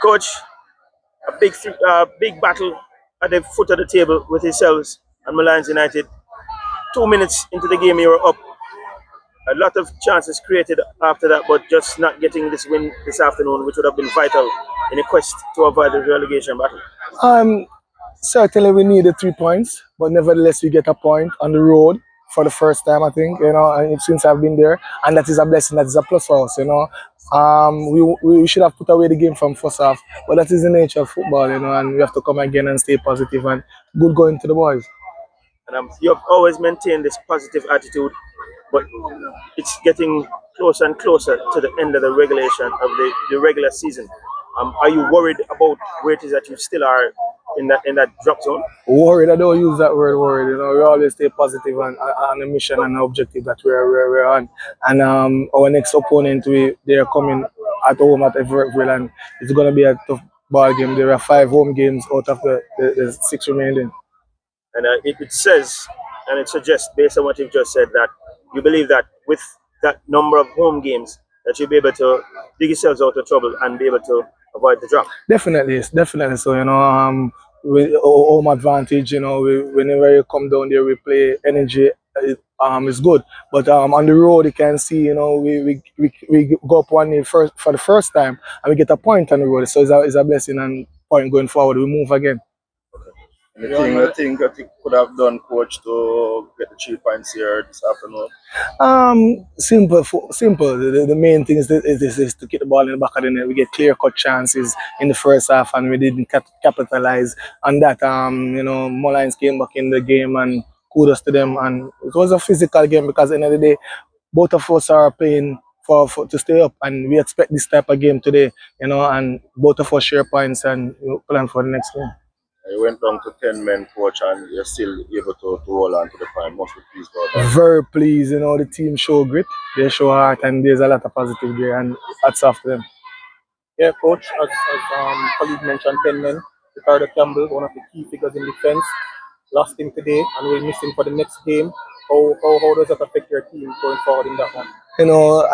Coach, a big battle at the foot of the table with yourselves and Molynes United. 2 minutes into the game, you were up. A lot of chances created after that, but just not getting this win this afternoon, which would have been vital in a quest to avoid the relegation battle. Certainly we needed 3 points, but nevertheless we get a point on the road for the first time, I think, and since I've been there, and that is a blessing, that is a plus for us, we should have put away the game from first half, but that is the nature of football, and we have to come again and stay positive and good going to the boys. And you have always maintained this positive attitude, but it's getting closer and closer to the end of the regulation of the regular season. Are you worried about where it is that you still are in that drop zone? Worried, I don't use that word worried. We always stay positive on the mission and the objective that we're on. And our next opponent, they're coming at home at Evertville, and it's going to be a tough ball game. There are 5 home games out of the 6 remaining. And it says, and it suggests, based on what you've just said, that you believe that with that number of home games, that you'll be able to dig yourselves out of trouble and be able to avoid the drop. Definitely. So, with home advantage, whenever you come down there, we play energy. It's good, but on the road you can see, we go up 1-0 for the first time, and we get a point on the road. So it's a blessing and point going forward. We move again. Anything I think could have done, coach, to get the 3 points here this afternoon? Simple. The main thing is to get the ball in the back of the net. We get clear-cut chances in the first half, and we didn't capitalize on that. Molynes came back in the game, and kudos to them. And it was a physical game because at the end of the day, both of us are playing to stay up, and we expect this type of game today. And both of us share points and plan for the next game. You went down to 10 men, coach, and you're still able to hold on to the point. Must be pleased about that. Very pleased. The team show grit, they show heart, and there's a lot of positive there, and hats off to them. Yeah, coach, as colleague mentioned, 10 men. Ricardo Campbell, one of the key figures in defense, lost him today, and we'll miss him for the next game. How does that affect your team going forward in that one?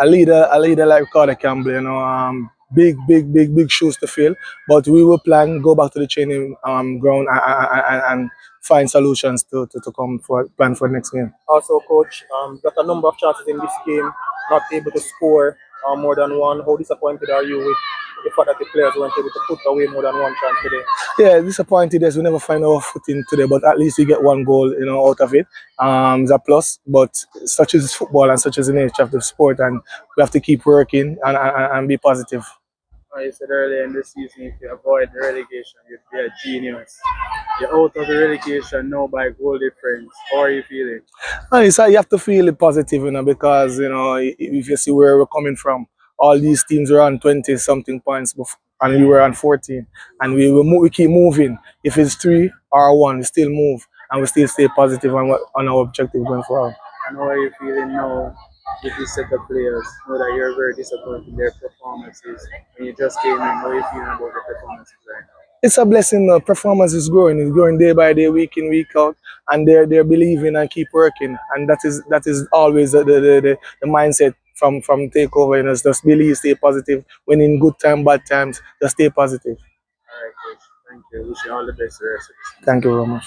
A leader like Ricardo Campbell, big shoes to fill, but we will go back to the training ground and find solutions to plan for the next game. Also, coach, got a number of chances in this game, not able to score more than one. How disappointed are you with the fact that the players weren't able to put away more than one chance today? Yeah, disappointed as we never find our footing today, but at least we get one goal, out of it. It's a plus, but such is football and such is the nature of the sport, and we have to keep working and be positive. I said earlier in the season, if you avoid the relegation, you'd be a genius. You're out of the relegation now by goal difference. How are you feeling? You have to feel it positive, because if you see where we're coming from, all these teams were on 20-something points before, and we were on 14, and we keep moving. If it's 3 or 1, we still move, and we still stay positive on our objective going forward. And how are you feeling now with this set of players? Know that you're very disappointed in their performances. When you just came in, how are you feeling about the performances right now? It's a blessing. Performance is growing. It's growing day by day, week in, week out, and they're believing and keep working. And that is always the mindset from takeover. Just believe, stay positive. When in good time, bad times, just stay positive. All right, coach. Thank you. Wish you all the best for the rest of the season. Thank you very much.